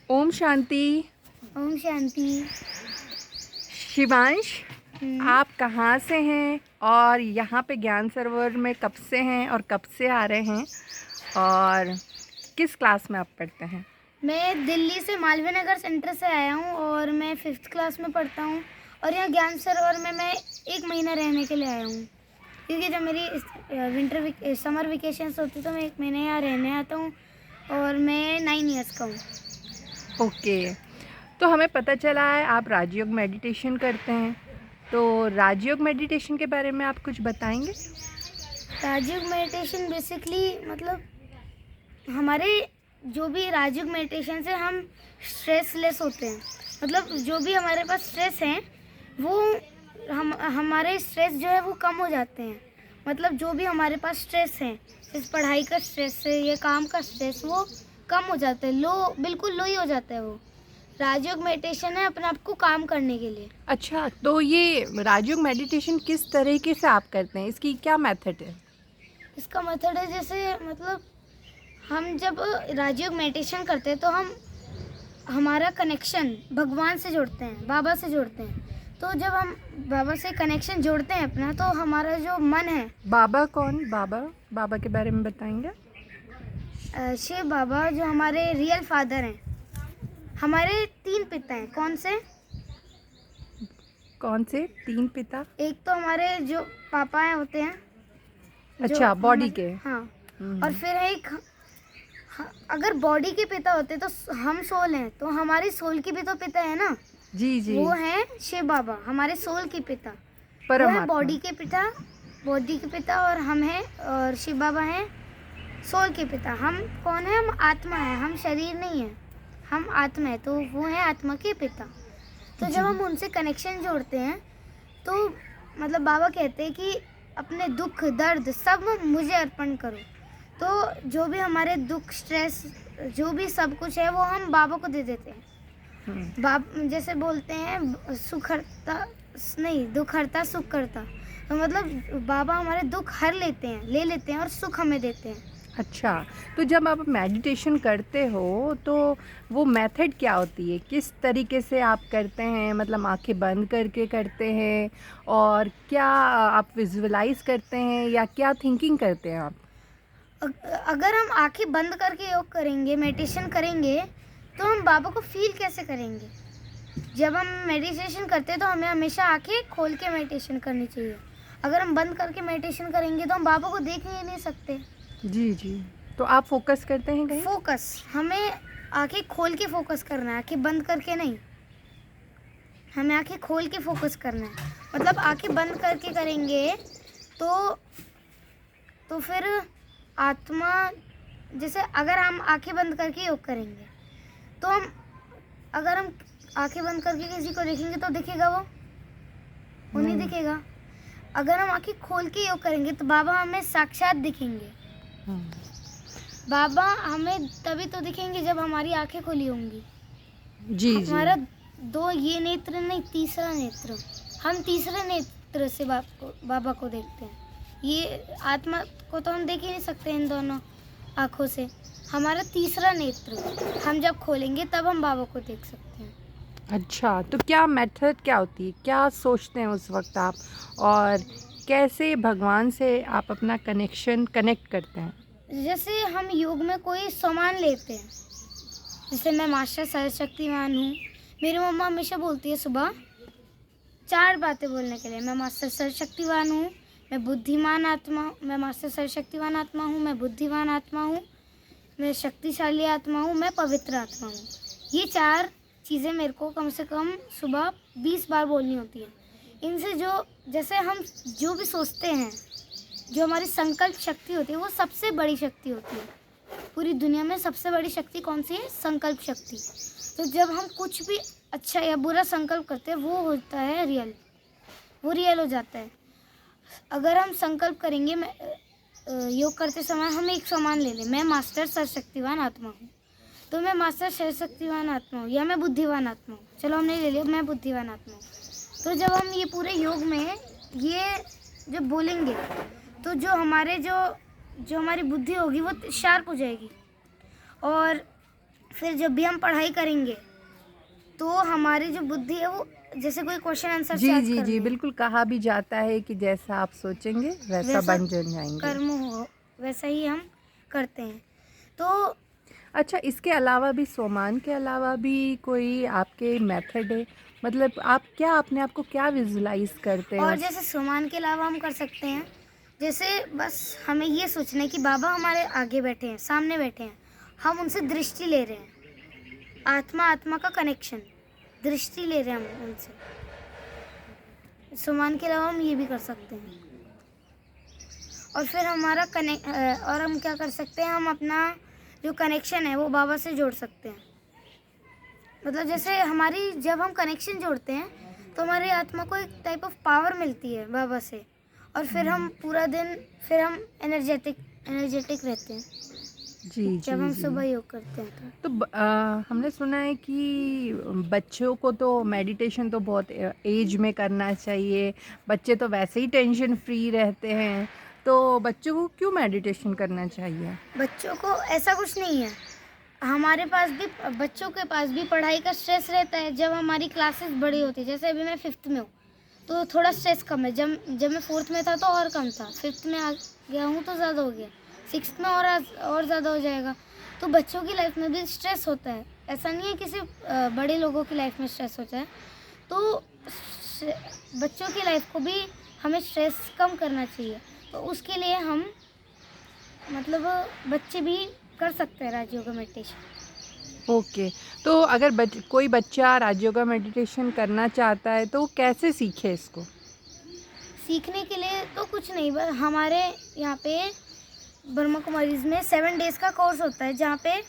ओम शांति। ओम शांति। शिवांश, आप कहाँ से हैं और यहाँ पे ज्ञान सरोवर में कब से हैं और कब से आ रहे हैं और किस क्लास में आप पढ़ते हैं? मैं दिल्ली से मालवीय नगर सेंटर से आया हूँ और मैं 5th क्लास में पढ़ता हूँ और यहाँ ज्ञान सरोवर में मैं 1 महीना रहने के लिए आया हूँ, क्योंकि जब मेरी समर वेकेशंस होती तो मैं 1 महीने यहाँ रहने आता हूँ और मैं 9 इयर्स का हूँ। ओके, तो हमें पता चला है आप राजयोग मेडिटेशन करते हैं, तो राजयोग मेडिटेशन के बारे में आप कुछ बताएंगे? राजयोग मेडिटेशन बेसिकली मतलब हमारे जो भी राजयोग मेडिटेशन से हम स्ट्रेसलेस होते हैं। मतलब जो भी हमारे पास स्ट्रेस है वो हमारे स्ट्रेस जो है वो कम हो जाते हैं। मतलब जो भी हमारे पास स्ट्रेस है, इस पढ़ाई का स्ट्रेस है या काम का स्ट्रेस, वो कम हो जाता है, बिल्कुल लो ही हो जाता है। वो राजयोग मेडिटेशन है अपने आप को काम करने के लिए। अच्छा, तो ये राजयोग मेडिटेशन किस तरीके से आप करते हैं? इसकी क्या मेथड है? इसका मेथड है जैसे मतलब हम जब राजयोग मेडिटेशन करते हैं तो हम हमारा कनेक्शन भगवान से जोड़ते हैं, बाबा से जोड़ते हैं। तो जब हम बाबा से कनेक्शन जोड़ते हैं अपना, तो हमारा जो मन है। बाबा कौन? बाबा के बारे में बताएंगे? शिव बाबा जो हमारे रियल फादर हैं। हमारे 3 पिता हैं। कौन से? कौन से 3 पिता? एक तो हमारे जो पापा हैं होते हैं, अच्छा, बॉडी के। हाँ। और फिर है एक, अगर बॉडी के पिता होते तो हम सोल हैं, तो हमारी सोल की भी तो पिता है ना। जी जी, वो हैं शिव बाबा, हमारे सोल के पिता। वो है परमात्मा। बॉडी के पिता और हम हैं, और शिव बाबा हैं सोल के पिता। हम कौन है? हम आत्मा है, हम शरीर नहीं है, हम आत्मा है। तो वो है आत्मा के पिता। तो जब हम उनसे कनेक्शन जोड़ते हैं तो मतलब बाबा कहते हैं कि अपने दुख दर्द सब मुझे अर्पण करो। तो जो भी हमारे दुख, स्ट्रेस, जो भी सब कुछ है वो हम बाबा को दे देते हैं। जैसे बोलते हैं सुख हरता नहीं, दुख हरता सुख करता। तो मतलब बाबा हमारे दुख हर लेते हैं, ले लेते हैं और सुख हमें देते हैं। अच्छा, तो जब आप मेडिटेशन करते हो तो वो मेथड क्या होती है? किस तरीके से आप करते हैं? मतलब आंखें बंद करके करते हैं और क्या आप विजुअलाइज करते हैं या क्या थिंकिंग करते हैं आप? अगर हम आंखें बंद करके योग करेंगे, मेडिटेशन करेंगे, तो हम बाबा को फील कैसे करेंगे? जब हम मेडिटेशन करते हैं तो हमें हमेशा आंखें खोल के मेडिटेशन करनी चाहिए। अगर हम बंद करके मेडिटेशन करेंगे तो हम बाबा को देख ही नहीं सकते। जी जी, तो आप फोकस करते हैं कहीं? फोकस, हमें आंखें खोल के फोकस करना है, आंखें बंद करके नहीं। हमें आंखें खोल के फोकस करना है। मतलब आंखें बंद करके करेंगे तो फिर आत्मा, जैसे अगर हम आंखें बंद करके योग करेंगे तो अगर हम आंखें बंद करके किसी को देखेंगे तो दिखेगा वो नहीं दिखेगा। अगर हम आंखें खोल के योग करेंगे तो बाबा हमें साक्षात दिखेंगे। बाबा हमें तभी तो दिखेंगे जब हमारी आंखें खुली होंगी। जी हमारा जी, 2 ये नेत्र नहीं, तीसरा नेत्र, हम तीसरे नेत्र से बाबा को देखते हैं। ये आत्मा को तो हम देख ही नहीं सकते इन दोनों आँखों से। हमारा तीसरा नेत्र हम जब खोलेंगे तब हम बाबा को देख सकते हैं। अच्छा, तो क्या मेथड क्या होती है? क्या सोचते हैं उस वक्त आप और कैसे भगवान से आप अपना कनेक्ट करते हैं? जैसे हम योग में कोई सामान लेते हैं, जैसे मैं मास्टर सर्वशक्तिवान हूँ। मेरी मम्मा हमेशा बोलती है सुबह 4 बातें बोलने के लिए। मैं मास्टर सर्वशक्तिवान हूँ, मैं बुद्धिमान आत्मा, मैं मास्टर सर्वशक्तिवान आत्मा हूँ, मैं बुद्धिमान आत्मा हूँ, मैं शक्तिशाली आत्मा हूँ, मैं पवित्र आत्मा हूँ। ये 4 चीज़ें मेरे को कम से कम सुबह 20 बार बोलनी होती है। इनसे जैसे हम जो भी सोचते हैं, जो हमारी संकल्प शक्ति होती है, वो सबसे बड़ी शक्ति होती है। पूरी दुनिया में सबसे बड़ी शक्ति कौन सी है? संकल्प शक्ति। तो जब हम कुछ भी अच्छा या बुरा संकल्प करते हैं वो होता है रियल, वो रियल हो जाता है। अगर हम संकल्प करेंगे, योग करते समय हम एक सामान ले लें, मैं मास्टर सर्वशक्तिवान आत्मा हूँ, तो मैं मास्टर सर्वशक्तिवान आत्मा हूँ या मैं बुद्धिवान आत्मा हूँ। चलो हमने ले लिया मैं बुद्धिवान आत्मा हूँ। तो जब हम ये पूरे योग में ये जब बोलेंगे तो जो हमारी बुद्धि होगी वो शार्प हो जाएगी और फिर जब भी हम पढ़ाई करेंगे तो हमारी जो बुद्धि है वो जैसे कोई क्वेश्चन आंसर जी याद जी कर जी, ले, बिल्कुल कहा भी जाता है कि जैसा आप सोचेंगे वैसा वैसा बन जाएंगे। कर्म हो, वैसा ही हम करते हैं। तो अच्छा, इसके अलावा भी, सोमान के अलावा भी कोई आपके मेथड है? मतलब आप क्या, अपने आप को क्या विजुलाइज करते और हो? जैसे सम्मान के अलावा हम कर सकते हैं, जैसे बस हमें ये सोचना है कि बाबा हमारे आगे बैठे हैं, सामने बैठे हैं, हम उनसे दृष्टि ले रहे हैं, आत्मा आत्मा का कनेक्शन, दृष्टि ले रहे हैं हम उनसे। सम्मान के अलावा हम ये भी कर सकते हैं। और फिर हमारा और हम क्या कर सकते हैं, हम अपना जो कनेक्शन है वो बाबा से जोड़ सकते हैं। मतलब जैसे हमारी जब हम कनेक्शन जोड़ते हैं तो हमारी आत्मा को एक टाइप ऑफ पावर मिलती है बाबा से, और फिर हम पूरा दिन फिर हम एनर्जेटिक रहते हैं जी जब हम जी सुबह जी। योग करते हैं। तो हमने सुना है कि बच्चों को तो मेडिटेशन तो बहुत एज में करना चाहिए, बच्चे तो वैसे ही टेंशन फ्री रहते हैं, तो बच्चों को क्यों मेडिटेशन करना चाहिए? बच्चों को ऐसा कुछ नहीं है, हमारे पास भी, बच्चों के पास भी पढ़ाई का स्ट्रेस रहता है। जब हमारी क्लासेस बड़ी होती है, जैसे अभी मैं 5th में हूँ तो थोड़ा स्ट्रेस कम है, जब मैं 4th में था तो और कम था, 5th में आ गया हूँ तो ज़्यादा हो गया, 6th में और ज़्यादा हो जाएगा। तो बच्चों की लाइफ में भी स्ट्रेस होता है, ऐसा नहीं है कि सिर्फ बड़े लोगों की लाइफ में स्ट्रेस होता है। तो बच्चों की लाइफ को भी हमें स्ट्रेस कम करना चाहिए, तो उसके लिए हम मतलब बच्चे भी कर सकते हैं राजयोग मेडिटेशन। ओके, तो अगर कोई बच्चा राजयोगा मेडिटेशन करना चाहता है तो वो कैसे सीखे इसको? सीखने के लिए तो कुछ नहीं, बस हमारे यहाँ पे ब्रह्मा कुमारीज में 7 डेज़ का कोर्स होता है, जहाँ पे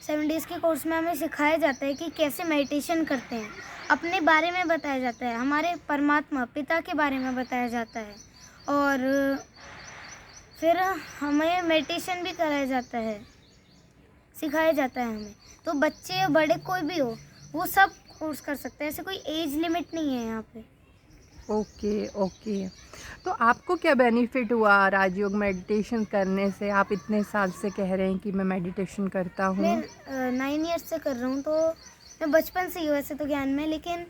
7 डेज़ के कोर्स में हमें सिखाया जाता है कि कैसे मेडिटेशन करते हैं, अपने बारे में बताया जाता है, हमारे परमात्मा पिता के बारे में बताया जाता है, और फिर हमें मेडिटेशन भी कराया जाता है, सिखाया जाता है हमें। तो बच्चे या बड़े कोई भी हो वो सब कोर्स कर सकते हैं, ऐसे कोई एज लिमिट नहीं है यहाँ पे। ओके ओके, तो आपको क्या बेनिफिट हुआ राजयोग मेडिटेशन करने से? आप इतने साल से कह रहे हैं कि मैं मेडिटेशन करता हूँ। मैं 9 ईयर्स से कर रहा हूँ, तो मैं बचपन से ही हूँ वैसे तो ज्ञान में, लेकिन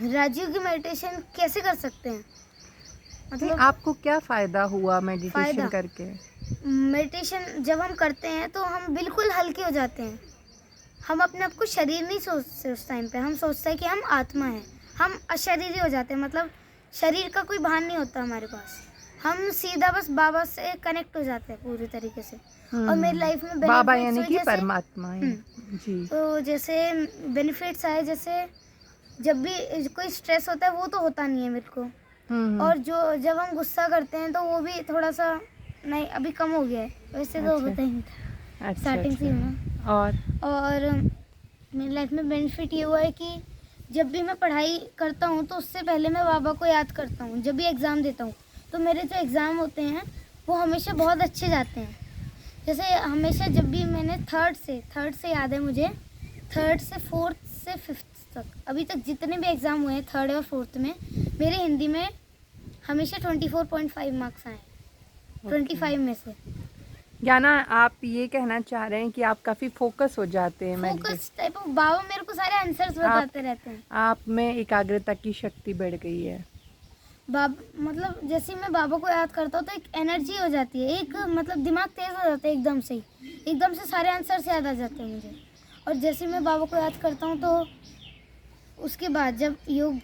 राजयोग की मेडिटेशन कैसे कर सकते हैं, मतलब आपको क्या फ़ायदा हुआ मेडिटेशन फ़ायदा? करके? मेडिटेशन जब हम करते हैं तो हम बिल्कुल हल्के हो जाते हैं, हम अपने आप को शरीर नहीं सोचते उस टाइम पे, हम सोचते हैं कि हम आत्मा हैं, हम अशरीरी हो जाते हैं, मतलब शरीर का कोई भान नहीं होता हमारे पास, हम सीधा बस बाबा से कनेक्ट हो जाते हैं पूरी तरीके से। और मेरी लाइफ में बाबा benefits यानी हुए कि जैसे, परमात्मा है। जी। तो जैसे बेनिफिट्स आए, जैसे जब भी कोई स्ट्रेस होता है वो तो होता नहीं है मेरे को, और जब हम गुस्सा करते हैं तो वो भी थोड़ा सा, नहीं अभी कम हो गया है, वैसे तो अच्छा। होता ही नहीं था अच्छा स्टार्टिंग से ही अच्छा। ना। और और मेरी लाइफ में बेनिफिट ये हुआ है कि जब भी मैं पढ़ाई करता हूँ तो उससे पहले मैं बाबा को याद करता हूँ, जब भी एग्ज़ाम देता हूँ तो मेरे जो एग्ज़ाम होते हैं वो हमेशा बहुत अच्छे जाते हैं। जैसे हमेशा जब भी मैंने थर्ड से याद है मुझे, 3rd से 4th से 5th तक, अभी तक जितने भी एग्ज़ाम हुए हैं 3rd और 4th में, मेरे हिंदी में हमेशा 24.5 मार्क्स आए, 25 में से। ज्ञाना, आप ये कहना चाह रहे हैं कि आप काफ़ी फोकस हो जाते हैं फोकस टाइप ऑफ, बाबा मेरे को सारे आंसर्स बताते रहते हैं। आप में एकाग्रता की शक्ति बढ़ गई है। मतलब जैसे मैं बाबा को याद करता हूँ तो एक एनर्जी हो जाती है, एक मतलब दिमाग तेज हो जाता है एकदम से ही, एकदम से सारे आंसर्स याद आ जाते हैं मुझे। और जैसे मैं बाबा को याद करता हूँ तो उसके बाद जब योग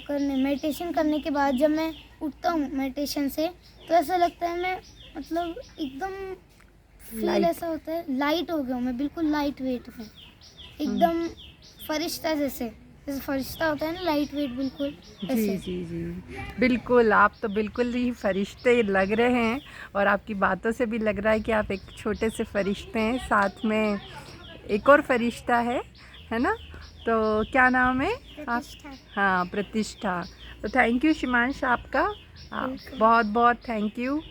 मेडिटेशन करने के बाद जब मैं उठता हूँ मेडिटेशन से, तो ऐसा लगता है मैं मतलब एकदम फील ऐसा होता है, लाइट हो गया हूँ मैं, बिल्कुल लाइट वेट में, एकदम फरिश्ता जैसे फरिश्ता होता है ना, लाइट वेट बिल्कुल जी ऐसे। जी जी, बिल्कुल, आप तो बिल्कुल ही फरिश्ते लग रहे हैं, और आपकी बातों से भी लग रहा है कि आप एक छोटे से फरिश्ते हैं, साथ में एक और फरिश्ता है ना? तो क्या नाम है आप? प्रतिष्ठा। हाँ, प्रतिष्ठा। तो थैंक यू शिमांश आपका, बहुत बहुत थैंक यू।